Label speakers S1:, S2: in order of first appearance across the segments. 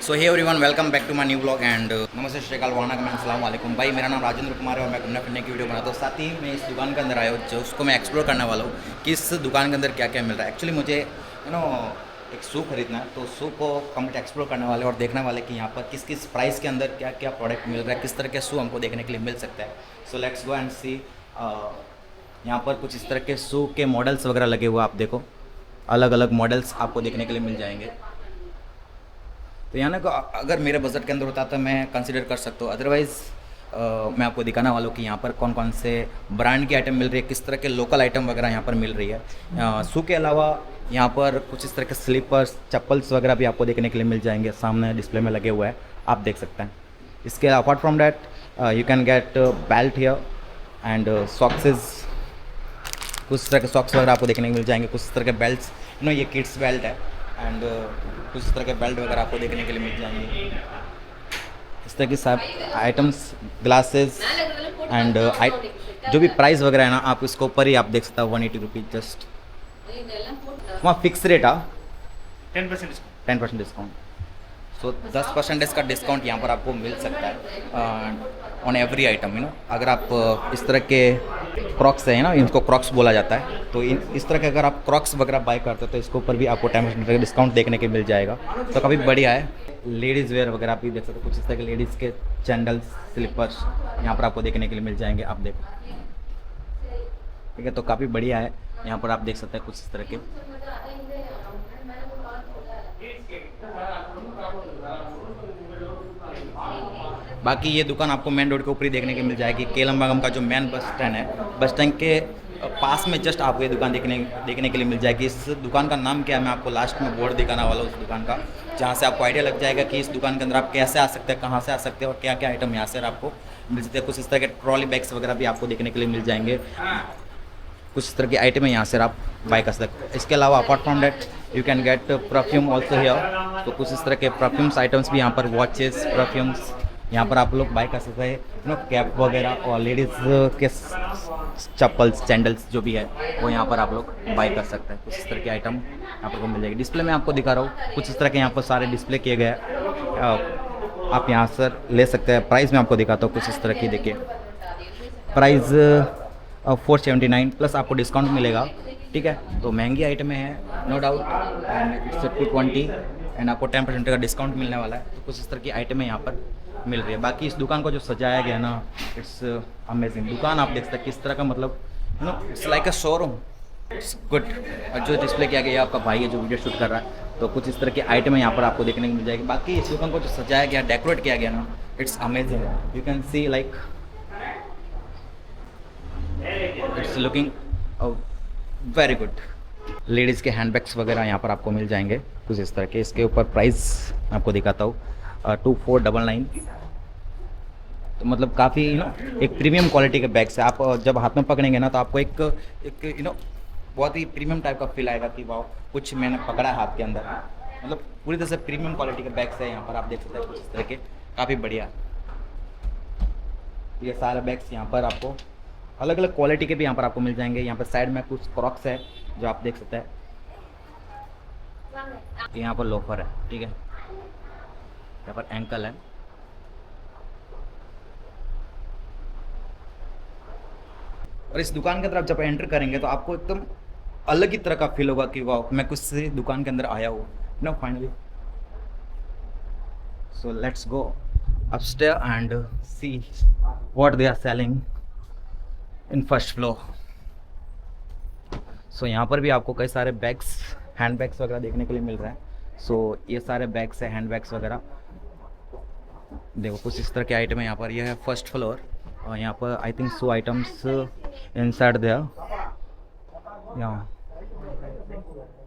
S1: So hey everyone welcome back to my new blog and namaste श्रीकाल वाणकम अस्सलाम वालेकुम भाई। मेरा नाम राजेंद्र कुमार है और मैं घूमने फिरने की वीडियो बनाता हूँ। साथ ही मैं इस दुकान के अंदर आया हूँ जो उसको मैं एक्सप्लोर करने वाला हूँ कि इस दुकान के अंदर क्या क्या मिल रहा है। एक्चुअली मुझे एक शू खरीदना है, तो शू को कंप्लीट एक्सप्लोर करने वाले और देखने वाले कि यहाँ पर किस किस प्राइस के अंदर क्या क्या प्रोडक्ट मिल रहा है, किस तरह के शू हमको देखने के लिए मिल सकता है। सो लेट्स गो एंड सी। यहाँ पर कुछ इस तरह के शू के मॉडल्स वगैरह लगे हुए आप देखो, अलग अलग मॉडल्स आपको देखने के लिए मिल जाएंगे। तो यहाँ ना अगर मेरे बजट के अंदर होता तो मैं कंसिडर कर सकता हूँ, अदरवाइज़ मैं आपको दिखाने वाला हूँ कि यहाँ पर कौन कौन से ब्रांड की आइटम मिल रही है, किस तरह के लोकल आइटम वगैरह यहाँ पर मिल रही है। शू के अलावा यहाँ पर कुछ इस तरह के स्लीपर्स चप्पल्स वगैरह भी आपको देखने के लिए मिल जाएंगे, सामने डिस्प्ले में लगे हुए हैं, आप देख सकते हैं। इसके apart from that you can get belt here and socks, कुछ तरह के सॉक्स वगैरह आपको देखने को मिल जाएंगे, कुछ तरह के बेल्ट्स, ये किड्स बेल्ट है एंड कुछ तरह के बेल्ट वगैरह आपको देखने के लिए मिल जाएंगे। इस तरह की सब आइटम्स, ग्लासेस एंड जो भी प्राइस वगैरह है ना, आप इसको ऊपर ही आप देख सकते हो 180 रुपीज़ जस्ट। वहाँ फिक्स रेट आ 10% डिस्काउंट। सो 10% का डिस्काउंट यहाँ पर आपको मिल सकता है ऑन एवरी आइटम। अगर आप इस तरह के क्रॉक्स है ना, इनको क्रॉक्स बोला जाता है, तो इस तरह के अगर आप क्रॉक्स वगैरह बाय करते हो तो इसके ऊपर भी आपको 10% का डिस्काउंट देखने के मिल जाएगा। तो काफ़ी बढ़िया है। लेडीज़ वेयर वगैरह आप भी देख सकते हो, कुछ इस तरह के लेडीज़ के सैंडल्स, स्लीपर्स यहाँ पर आपको देखने के लिए मिल जाएंगे, आप देखो। ठीक है, तो काफ़ी बढ़िया है। यहाँ पर आप देख सकते हैं कुछ इस तरह के। बाकी ये दुकान आपको मेन रोड के ऊपर ही देखने के मिल जाएगी। केलम्बागम का जो मेन बस स्टैंड है, बस स्टैंड के पास में जस्ट आपको ये दुकान देखने के लिए मिल जाएगी। इस दुकान का नाम क्या है मैं आपको लास्ट में बोर्ड दिखाने वाला हूँ उस दुकान का, जहाँ से आपको आइडिया लग जाएगा कि इस दुकान के अंदर आप कैसे आ सकते हैं, कहाँ से आ सकते हैं और क्या क्या आइटम यहाँ से आपको मिल सकते हैं। कुछ इस तरह के ट्रॉली बैग्स वगैरह भी आपको देखने के लिए मिल जाएंगे, कुछ इस तरह की आइटम है यहाँ से आप बाय कर सकते हैं। इसके अलावा apart from that you can gate perfume also here. तो कुछ इस तरह के परफ्यूम्स आइटम्स भी यहाँ पर, वॉचेस, परफ्यूम्स यहाँ पर आप लोग बाय कर सकते हैं। कैप वगैरह और लेडीज़ के चप्पल्स, सैंडल्स जो भी है वो यहाँ पर आप लोग बाय कर सकते हैं। कुछ इस तरह की आइटम यहाँ पर मिल जाएगी। डिस्प्ले में आपको दिखा रहा हूँ, कुछ इस तरह के यहाँ पर सारे डिस्प्ले किए गए हैं, आप यहाँ से ले सकते हैं। प्राइस में आपको दिखाता हूँ कुछ इस तरह की, देखिए प्राइस 479 प्लस आपको डिस्काउंट मिलेगा। ठीक है, तो महंगी आइटमें हैं no doubt, and it's 220 and आपको 10% का डिस्काउंट मिलने वाला है। तो कुछ इस तरह की आइटमें यहाँ पर मिल रही है। बाकी इस दुकान को जो सजाया गया ना, इट्स अमेजिंग। दुकान आप देख सकते हैं किस तरह का, मतलब it's like a showroom, it's good. और जो डिस्प्ले किया गया, आपका भाई है जो वीडियो शूट कर रहा है, तो कुछ इस तरह की आइटमें यहाँ पर आपको देखने को मिल जाएगी। बाकी इस दुकान को जो सजाया गया, डेकोरेट किया गया ना, it's amazing. You can see like it's looking very good. Ladies के हैंडबैग्स वगैरह यहाँ पर आपको मिल जाएंगे कुछ इस तरह के। इसके ऊपर प्राइस आपको दिखाता हूँ 2499। तो मतलब काफ़ी एक प्रीमियम क्वालिटी के बैग्स है। आप जब हाथ में पकड़ेंगे ना तो आपको एक बहुत ही प्रीमियम टाइप का फील आएगा कि वाह, कुछ मैंने पकड़ा है हाथ के अंदर। मतलब पूरी तरह से प्रीमियम क्वालिटी के बैग्स है यहाँ पर, आप देख सकते हैं कुछ इस तरह के, काफ़ी बढ़िया। ये सारे बैग्स यहाँ पर आपको अलग अलग क्वालिटी के भी यहाँ पर आपको मिल जाएंगे। यहाँ पर साइड में कुछ क्रॉक्स है जो आप देख सकते हैं, यहाँ पर लोफर है, ठीक है, यहाँ पर एंकल है। और इस दुकान के अंदर आप जब एंटर करेंगे तो आपको एकदम अलग ही तरह का फील होगा कि वाह, मैं कुछ से दुकान के अंदर आया हूँ ना finally. So let's go upstair and see what they are selling in first floor. So यहाँ पर भी आपको कई सारे बैग्स, हैंड बैग्स वगैरह देखने के लिए मिल रहा है। सो ये सारे बैग्स है, हैंड बैग्स वगैरह देखो, कुछ इस तरह के आइटम है यहाँ पर। यह है फर्स्ट फ्लोर और यहाँ पर I think so items inside there, यहाँ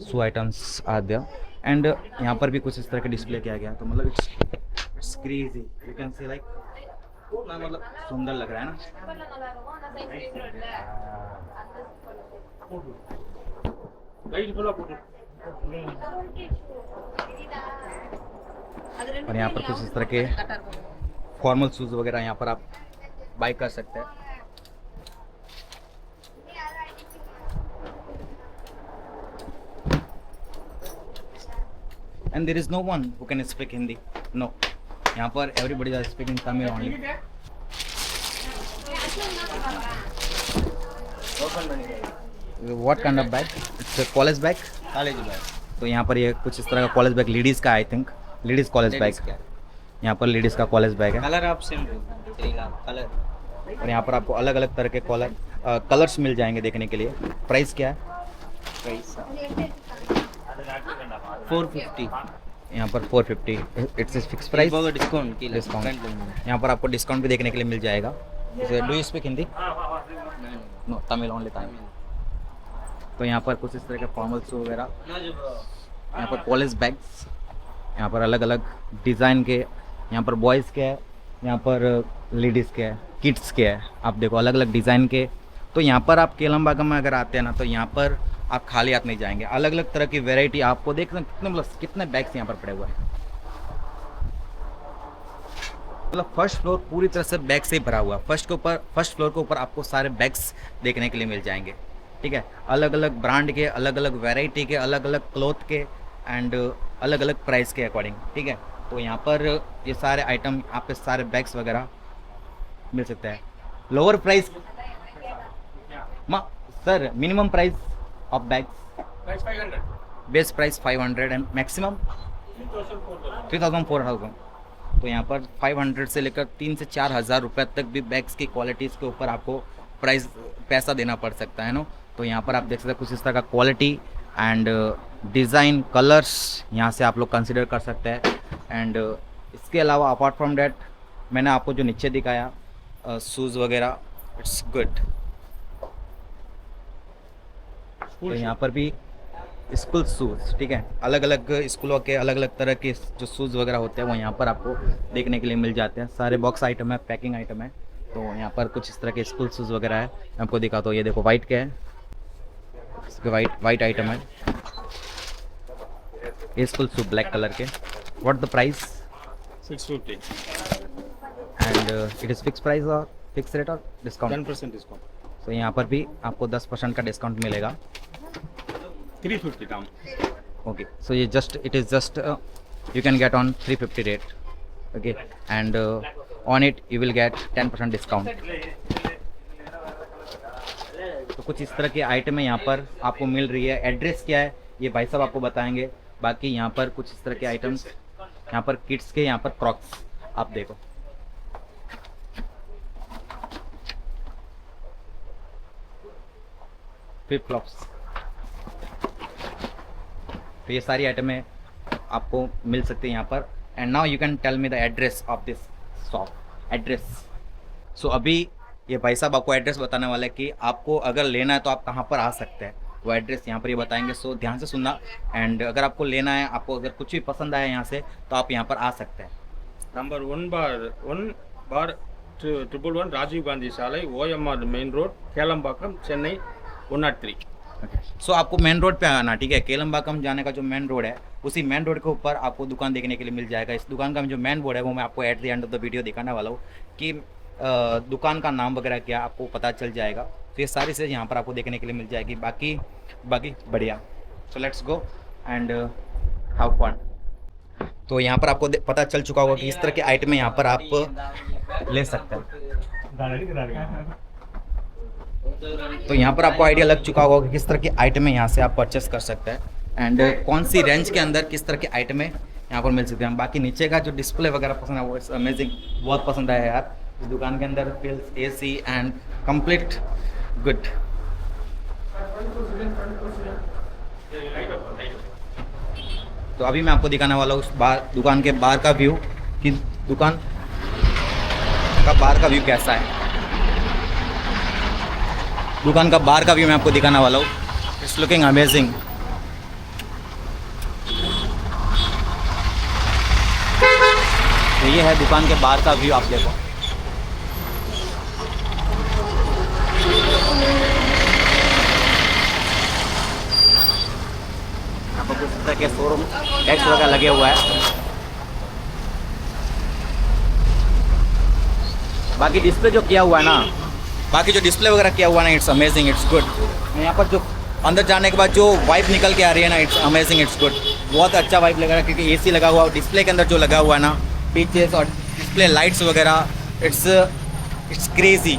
S1: so items are there and यहाँ पर भी कुछ इस तरह के डिस्प्ले किया गया। तो मतलब it's crazy, you can see like मतलब सुंदर लग रहा है ना। और यहाँ पर कुछ इस तरह के फॉर्मल शूज़ वगैरह यहाँ पर आप बाय कर सकते हैं। and there is no one who can speak Hindi. No, यहाँ पर everybody is speaking Tamil only. What kind of bag? It's a college bag.
S2: College bag
S1: तो यहाँ पर ये कुछ इस तरह का कॉलेज बैग लेडीज़ का, I think ladies college bag. यहाँ पर लेडीज़ का कॉलेज बैग है
S2: कलर ऑप्शन कलर
S1: और यहाँ पर आपको अलग अलग तरह के कलर्स मिल जाएंगे देखने के लिए। प्राइस क्या है?
S2: प्राइस 450
S1: यहाँ पर 450। It's fix price.
S2: डिस्काउंट की
S1: डिस्काउंट यहाँ पर आपको डिस्काउंट भी देखने के लिए मिल जाएगा। Do you speak Hindi? No, Tamil only, Tamil. तो यहाँ पर कुछ इस तरह के फॉर्मल्स वगैरह, यहाँ पर कॉलेज बैग्स, यहाँ पर अलग अलग डिज़ाइन के, यहाँ पर बॉयज़ के है, यहाँ पर लेडीज़ के है, किड्स के है। आप देखो अलग अलग डिज़ाइन के। तो यहाँ पर आप केलमबाग में अगर आते हैं ना तो यहाँ पर आप खाली हाथ नहीं जाएंगे। अलग अलग तरह की वैरायटी आपको देख सकते, कितने बैग्स यहाँ पर पड़े हुए हैं। मतलब फर्स्ट फ्लोर पूरी तरह से बैग से ही भरा हुआ है। फर्स्ट फ्लोर के ऊपर आपको सारे बैग्स देखने के लिए मिल जाएंगे। ठीक है, अलग अलग ब्रांड के, अलग अलग वैरायटी के, अलग अलग क्लॉथ के एंड अलग अलग प्राइस के अकॉर्डिंग। ठीक है, तो यहाँ पर ये सारे आइटम आपके सारे बैग्स वगैरह मिल सकते हैं। Lower price sir, minimum price of bags? Best price 500 and maximum 3000 4000। तो यहाँ पर 500 से लेकर 3 से 4 हज़ार रुपये तक भी बैग्स की क्वालिटीज़ के ऊपर आपको पैसा देना पड़ सकता है ना। तो यहाँ पर आप देख सकते हैं कुछ इस तरह का क्वालिटी एंड डिज़ाइन, कलर्स यहाँ से आप लोग कंसिडर कर सकते हैं। एंड इसके अलावा अपार्ट फ्रॉम डैट मैंने आपको जो नीचे दिखाया शूज़ वगैरह, इट्स गुड। तो यहाँ पर भी स्कूल शूज़, ठीक है, अलग अलग स्कूलों के अलग अलग तरह के जो शूज़ वगैरह होते हैं वो यहाँ पर आपको देखने के लिए मिल जाते हैं। सारे बॉक्स आइटम है, पैकिंग आइटम है। तो यहाँ पर कुछ इस तरह के स्कूल शूज़ वगैरह है, आपको दिखाता हूँ। ये देखो वाइट के है, इसके वाइट आइटम है। ये स्कूल शू ब्लैक कलर के। What the price?
S3: 650
S1: and it is fix price और फिक्स रेट और डिस्काउंट?
S3: 10% डिस्काउंट
S1: तो यहाँ पर भी आपको 10% का डिस्काउंट मिलेगा।
S3: 350 दाम
S1: ओके, सो ये it is just you can get on 350 rate. Okay, and on it you will get 10% discount. तो कुछ इस तरह के आइटम यहाँ पर आपको मिल रही है। एड्रेस क्या है ये भाई साहब आपको बताएंगे। बाकी यहाँ पर कुछ इस तरह के आइटम्स, यहाँ पर किड्स के, यहाँ पर क्रॉक्स आप देखो। फ्लिप फ्लॉप्स, तो ये सारी आइटमें आपको मिल सकती है यहाँ पर। And now you can tell me the address of this shop. Address, so अभी ये भाई साहब आपको एड्रेस बताने वाले हैं कि आपको अगर लेना है तो आप कहाँ पर आ सकते हैं। वो एड्रेस यहाँ पर ये बताएंगे, सो ध्यान से सुनना। एंड अगर आपको लेना है, आपको अगर कुछ भी पसंद आया यहाँ से तो आप यहाँ पर आ सकते हैं।
S3: Number 1/1/111 Rajiv Gandhi Salai, OMR main road, Kelambakkam, Chennai 103।
S1: So आपको मेन रोड पे आना, ठीक है। केलम्बाकम जाने का जो मेन रोड है, उसी मेन रोड के ऊपर आपको दुकान देखने के लिए मिल जाएगा। इस दुकान का जो मेन बोर्ड है वो मैं आपको at the end of the video दिखाने वाला हूँ कि दुकान का नाम वगैरह क्या आपको पता चल जाएगा। तो ये सारी चीज़ यहाँ पर आपको देखने के लिए मिल जाएगी। बाकी बढ़िया। So let's go and how fun. तो यहाँ पर आपको पता चल चुका होगा कि इस तरह के आइटम यहाँ पर आप ले सकते हैं। तो यहाँ पर आपको आइडिया लग चुका होगा कि किस तरह की आइटम यहाँ से आप परचेस कर सकते हैं एंड कौन सी रेंज के अंदर किस तरह के आइटम यहाँ पर मिल सकते हैं। बाकी नीचे का जो डिस्प्ले वगैरह पसंद है वो इट्स अमेजिंग, बहुत पसंद आया यार। इस दुकान के अंदर feels AC and complete good. तो अभी मैं आपको दिखाने वाला हूँ दुकान के बाहर का व्यू कि दुकान का बाहर का व्यू कैसा है। दुकान का बाहर का व्यू मैं आपको दिखाने वाला हूँ। It's looking amazing. तो ये है दुकान के बाहर का व्यू, आप देखो। यहाँ पर कुछ तरह के शोरूम टैक्स वगैरह लगे हुआ है। बाकी डिस्प्ले जो किया हुआ है ना, बाकी जो डिस्प्ले वगैरह किया हुआ है ना, इट्स अमेजिंग, इट्स गुड। यहाँ पर जो अंदर जाने के बाद जो वाइब निकल के आ रही है ना, इट्स अमेजिंग, इट्स गुड। बहुत अच्छा वाइब लग रहा है क्योंकि एसी लगा हुआ, डिस्प्ले के अंदर जो लगा हुआ है ना फीचर्स और डिस्प्ले लाइट्स वगैरह, इट्स क्रेजी।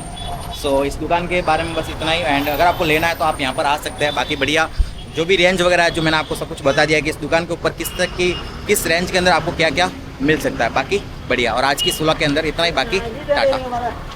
S1: सो इस दुकान के बारे में बस इतना ही। एंड अगर आपको लेना है तो आप यहाँ पर आ सकते हैं। बाकी बढ़िया जो भी रेंज वगैरह है, जो मैंने आपको सब कुछ बता दिया कि इस दुकान के ऊपर किस रेंज के अंदर आपको क्या क्या मिल सकता है। बाकी बढ़िया। और आज की सुलह के अंदर इतना ही। बाकी टाटा।